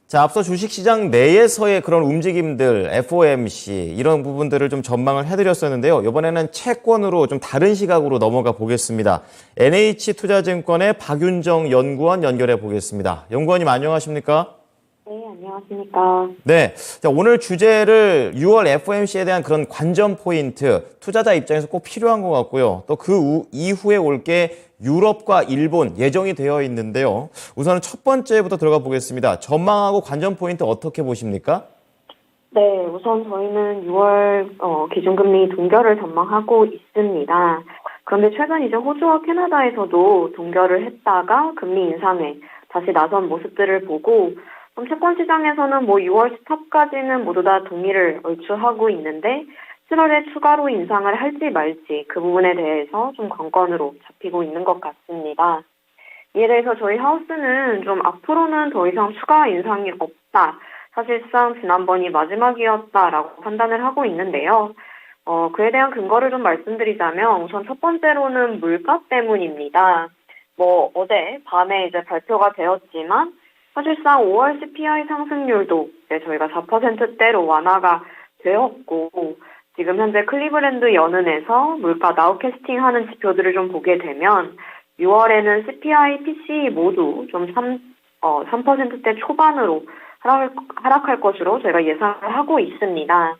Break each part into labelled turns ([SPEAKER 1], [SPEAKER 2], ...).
[SPEAKER 1] 자, 앞서 주식시장 내에서의 그런 움직임들, FOMC 이런 부분들을 좀 전망을 해드렸었는데요. 이번에는 채권으로 좀 다른 시각으로 넘어가 보겠습니다. NH투자증권의 박윤정 연구원 연결해 보겠습니다. 연구원님 안녕하십니까?
[SPEAKER 2] 네, 안녕하십니까.
[SPEAKER 1] 네, 자, 오늘 주제를 6월 FOMC에 대한 그런 관전 포인트, 투자자 입장에서 꼭 필요한 것 같고요. 또 그 이후에 올 게 유럽과 일본 예정이 되어 있는데요. 우선은 첫 번째부터 들어가 보겠습니다. 전망하고 관전 포인트 어떻게 보십니까?
[SPEAKER 2] 네, 우선 저희는 6월 기준금리 동결을 전망하고 있습니다. 그런데 최근 이제 호주와 캐나다에서도 동결을 했다가 금리 인상에 다시 나선 모습들을 보고 채권 시장에서는 6월 스탑까지는 모두 다 동의를 얼추하고 있는데 7월에 추가로 인상을 할지 말지 그 부분에 대해서 좀 관건으로 잡히고 있는 것 같습니다. 이에 대해서 저희 하우스는 좀 앞으로는 더 이상 추가 인상이 없다. 사실상 지난번이 마지막이었다라고 판단을 하고 있는데요. 그에 대한 근거를 좀 말씀드리자면 우선 첫 번째로는 물가 때문입니다. 어제 밤에 이제 발표가 되었지만 사실상 5월 CPI 상승률도 이제 저희가 4%대로 완화가 되었고 지금 현재 클리브랜드 연은에서 물가 나우캐스팅하는 지표들을 좀 보게 되면 6월에는 CPI, PCE 모두 좀 3%대 초반으로 하락할 것으로 저희가 예상을 하고 있습니다.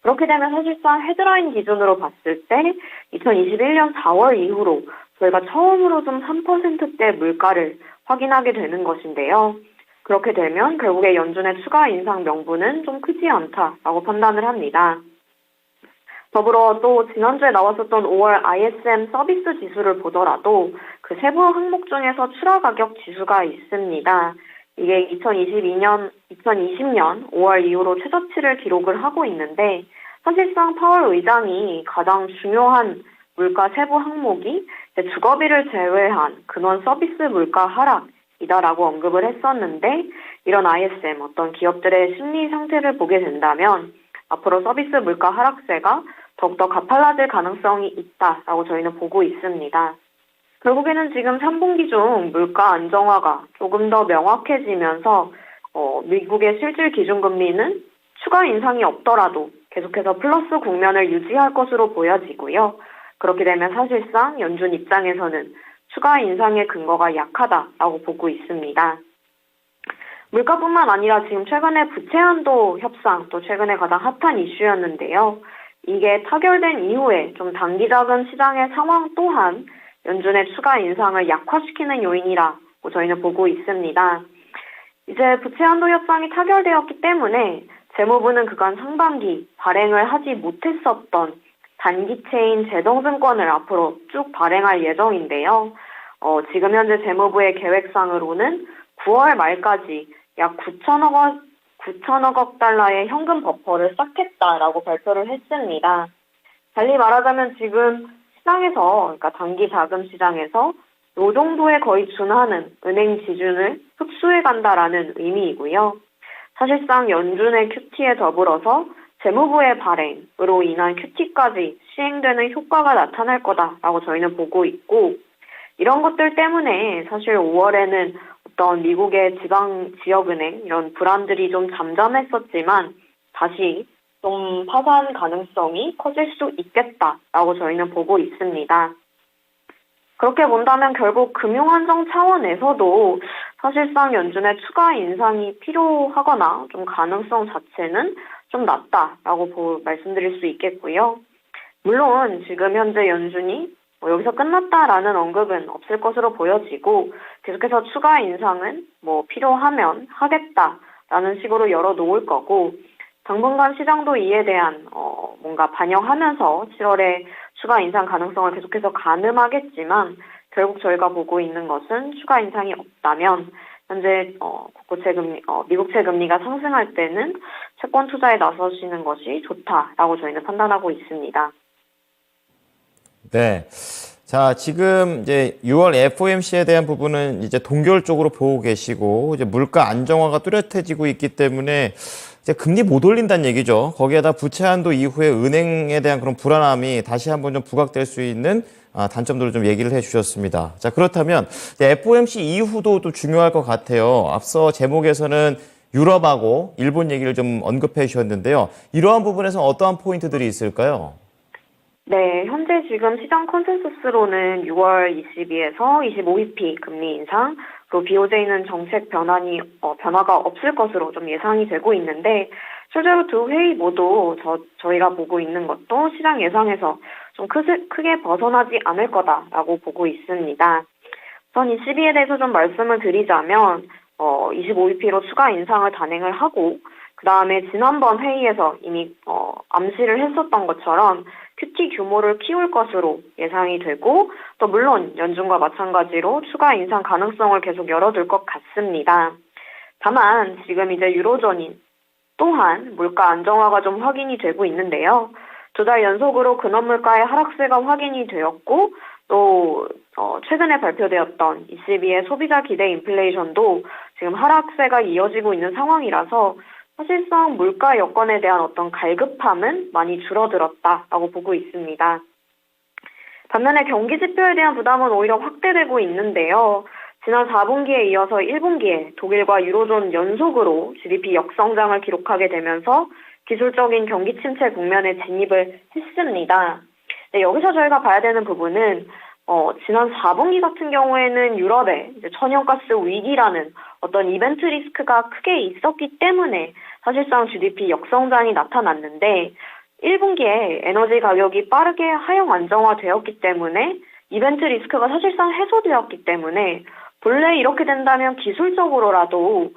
[SPEAKER 2] 그렇게 되면 사실상 헤드라인 기준으로 봤을 때 2021년 4월 이후로 저희가 처음으로 좀 3%대 물가를 확인하게 되는 것인데요. 그렇게 되면 결국에 연준의 추가 인상 명분은 좀 크지 않다라고 판단을 합니다. 더불어 또 지난주에 나왔었던 5월 ISM 서비스 지수를 보더라도 그 세부 항목 중에서 출하 가격 지수가 있습니다. 이게 2020년 5월 이후로 최저치를 기록을 하고 있는데 사실상 파월 의장이 가장 중요한 물가 세부 항목이 주거비를 제외한 근원 서비스 물가 하락이다라고 언급을 했었는데 이런 ISM 어떤 기업들의 심리 상태를 보게 된다면 앞으로 서비스 물가 하락세가 더욱더 가팔라질 가능성이 있다라고 저희는 보고 있습니다. 결국에는 지금 3분기 중 물가 안정화가 조금 더 명확해지면서 미국의 실질 기준금리는 추가 인상이 없더라도 계속해서 플러스 국면을 유지할 것으로 보여지고요. 그렇게 되면 사실상 연준 입장에서는 추가 인상의 근거가 약하다라고 보고 있습니다. 물가뿐만 아니라 지금 최근에 부채 한도 협상 또 최근에 가장 핫한 이슈였는데요. 이게 타결된 이후에 좀 단기 자금 시장의 상황 또한 연준의 추가 인상을 약화시키는 요인이라고 저희는 보고 있습니다. 이제 부채 한도 협상이 타결되었기 때문에 재무부는 그간 상반기 발행을 하지 못했었던 단기채인 재정증권을 앞으로 쭉 발행할 예정인데요. 지금 현재 재무부의 계획상으로는 9월 말까지 약 9천억 달러의 현금 버퍼를 쌓겠다라고 발표를 했습니다. 달리 말하자면 지금 시장에서, 그러니까 단기 자금 시장에서 이 정도에 거의 준하는 은행 지준을 흡수해 간다라는 의미이고요. 사실상 연준의 QT에 더불어서 재무부의 발행으로 인한 QT까지 시행되는 효과가 나타날 거다라고 저희는 보고 있고 이런 것들 때문에 사실 5월에는 어떤 미국의 지역은행 이런 불안들이 좀 잠잠했었지만 다시 좀 파산 가능성이 커질 수 있겠다라고 저희는 보고 있습니다. 그렇게 본다면 결국 금융안정 차원에서도 사실상 연준의 추가 인상이 필요하거나 좀 가능성 자체는 좀 낮다라고 말씀드릴 수 있겠고요. 물론 지금 현재 연준이 여기서 끝났다라는 언급은 없을 것으로 보여지고 계속해서 추가 인상은 필요하면 하겠다라는 식으로 열어놓을 거고 당분간 시장도 이에 대한 뭔가 반영하면서 7월에 추가 인상 가능성을 계속해서 가늠하겠지만 결국 저희가 보고 있는 것은 추가 인상이 없다면 현재 미국채 금리가 상승할 때는 채권 투자에 나서시는 것이 좋다라고 저희는 판단하고 있습니다.
[SPEAKER 1] 네. 자, 지금 이제 6월 FOMC에 대한 부분은 이제 동결 쪽으로 보고 계시고, 이제 물가 안정화가 뚜렷해지고 있기 때문에 이제 금리 못 올린다는 얘기죠. 거기에다 부채 한도 이후에 은행에 대한 그런 불안함이 다시 한번 좀 부각될 수 있는 단점들을 좀 얘기를 해 주셨습니다. 자, 그렇다면 FOMC 이후도 또 중요할 것 같아요. 앞서 제목에서는 유럽하고 일본 얘기를 좀 언급해 주셨는데요. 이러한 부분에서 어떠한 포인트들이 있을까요?
[SPEAKER 2] 네, 현재 지금 시장 컨센서스로는 6월 22에서 25bp 금리 인상, 그리고 BOJ는 정책 변화가 없을 것으로 좀 예상이 되고 있는데, 실제로 두 회의 모두 저희가 보고 있는 것도 시장 예상에서 좀 크게 벗어나지 않을 거다라고 보고 있습니다. 우선 ECB에 대해서 좀 말씀을 드리자면, 25bp로 추가 인상을 단행을 하고, 그 다음에 지난번 회의에서 이미 암시를 했었던 것처럼 QT 규모를 키울 것으로 예상이 되고, 또 물론 연준과 마찬가지로 추가 인상 가능성을 계속 열어둘 것 같습니다. 다만 지금 이제 유로존인 또한 물가 안정화가 좀 확인이 되고 있는데요. 2달 연속으로 근원 물가의 하락세가 확인이 되었고, 또 최근에 발표되었던 ECB의 소비자 기대 인플레이션도 지금 하락세가 이어지고 있는 상황이라서 사실상 물가 여건에 대한 어떤 갈급함은 많이 줄어들었다라고 보고 있습니다. 반면에 경기 지표에 대한 부담은 오히려 확대되고 있는데요. 지난 4분기에 이어서 1분기에 독일과 유로존 연속으로 GDP 역성장을 기록하게 되면서 기술적인 경기 침체 국면에 진입을 했습니다. 네, 여기서 저희가 봐야 되는 부분은 지난 4분기 같은 경우에는 유럽에 이제 천연가스 위기라는 어떤 이벤트 리스크가 크게 있었기 때문에 사실상 GDP 역성장이 나타났는데 1분기에 에너지 가격이 빠르게 하향 안정화되었기 때문에 이벤트 리스크가 사실상 해소되었기 때문에 본래 이렇게 된다면 기술적으로라도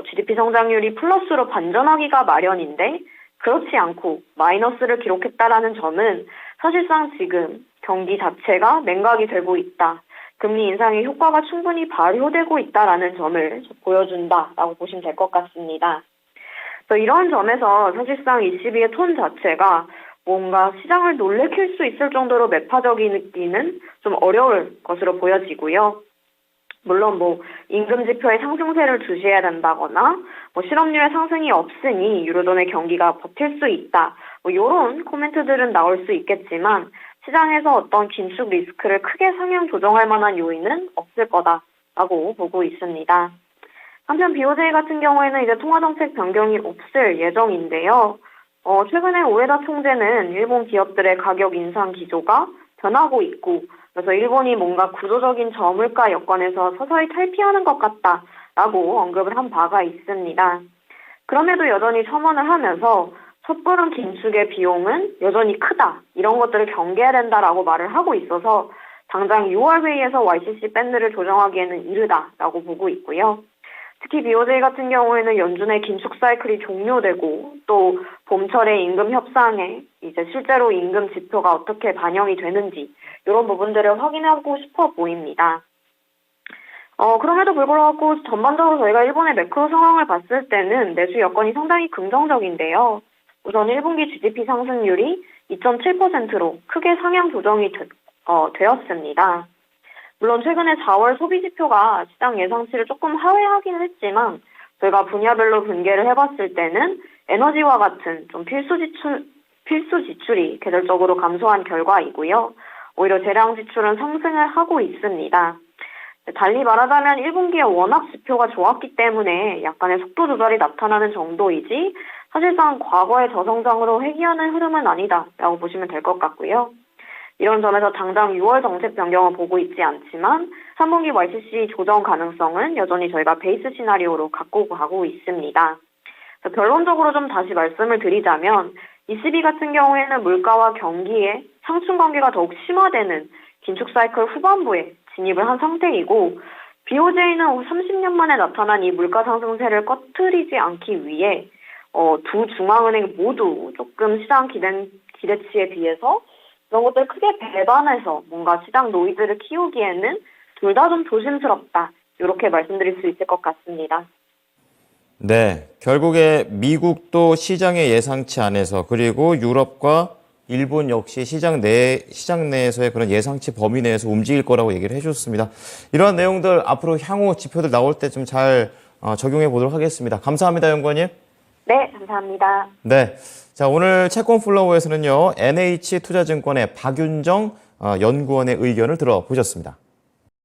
[SPEAKER 2] GDP 성장률이 플러스로 반전하기가 마련인데 그렇지 않고 마이너스를 기록했다라는 점은 사실상 지금 경기 자체가 냉각이 되고 있다. 금리 인상의 효과가 충분히 발효되고 있다라는 점을 보여준다라고 보시면 될 것 같습니다. 이런 점에서 사실상 ECB의 톤 자체가 뭔가 시장을 놀래킬 수 있을 정도로 매파적이기는 좀 어려울 것으로 보여지고요. 물론 임금 지표의 상승세를 주시해야 된다거나 실업률의 상승이 없으니 유로존의 경기가 버틸 수 있다. 이런 코멘트들은 나올 수 있겠지만 시장에서 어떤 긴축 리스크를 크게 상향 조정할 만한 요인은 없을 거다라고 보고 있습니다. 한편 BOJ 같은 경우에는 이제 통화정책 변경이 없을 예정인데요. 최근에 우에다 총재는 일본 기업들의 가격 인상 기조가 변하고 있고 그래서 일본이 뭔가 구조적인 저물가 여건에서 서서히 탈피하는 것 같다라고 언급을 한 바가 있습니다. 그럼에도 여전히 첨언을 하면서 섣부른 긴축의 비용은 여전히 크다. 이런 것들을 경계해야 된다라고 말을 하고 있어서 당장 6월 회의에서 YCC 밴드를 조정하기에는 이르다라고 보고 있고요. 특히 BOJ 같은 경우에는 연준의 긴축 사이클이 종료되고 또 봄철의 임금 협상에 이제 실제로 임금 지표가 어떻게 반영이 되는지 이런 부분들을 확인하고 싶어 보입니다. 그럼에도 불구하고 전반적으로 저희가 일본의 매크로 상황을 봤을 때는 내수 여건이 상당히 긍정적인데요. 우선 1분기 GDP 상승률이 2.7%로 크게 상향 조정이 되었습니다. 물론 최근에 4월 소비 지표가 시장 예상치를 조금 하회하기는 했지만 저희가 분야별로 분개를 해봤을 때는 에너지와 같은 좀 필수 지출이 계절적으로 감소한 결과이고요. 오히려 재량 지출은 상승을 하고 있습니다. 달리 말하자면 1분기에 워낙 지표가 좋았기 때문에 약간의 속도 조절이 나타나는 정도이지 사실상 과거의 저성장으로 회귀하는 흐름은 아니다라고 보시면 될 것 같고요. 이런 점에서 당장 6월 정책 변경을 보고 있지 않지만 3분기 YCC 조정 가능성은 여전히 저희가 베이스 시나리오로 갖고 가고 있습니다. 결론적으로 좀 다시 말씀을 드리자면 ECB 같은 경우에는 물가와 경기의 상충 관계가 더욱 심화되는 긴축 사이클 후반부에 진입을 한 상태이고 BOJ는 30년 만에 나타난 이 물가 상승세를 꺼트리지 않기 위해 두 중앙은행 모두 조금 시장 기대치에 비해서 그런 것들 크게 배반해서 뭔가 시장 노이즈를 키우기에는 둘 다 좀 조심스럽다. 이렇게 말씀드릴 수 있을 것 같습니다.
[SPEAKER 1] 네, 결국에 미국도 시장의 예상치 안에서 그리고 유럽과 일본 역시 시장 내에서의 그런 예상치 범위 내에서 움직일 거라고 얘기를 해줬습니다. 이러한 내용들 앞으로 향후 지표들 나올 때 좀 잘 적용해 보도록 하겠습니다. 감사합니다, 연구원님.
[SPEAKER 2] 네, 감사합니다.
[SPEAKER 1] 네, 자 오늘 채권 플로우에서는요 NH투자증권의 박윤정 연구원의 의견을 들어보셨습니다.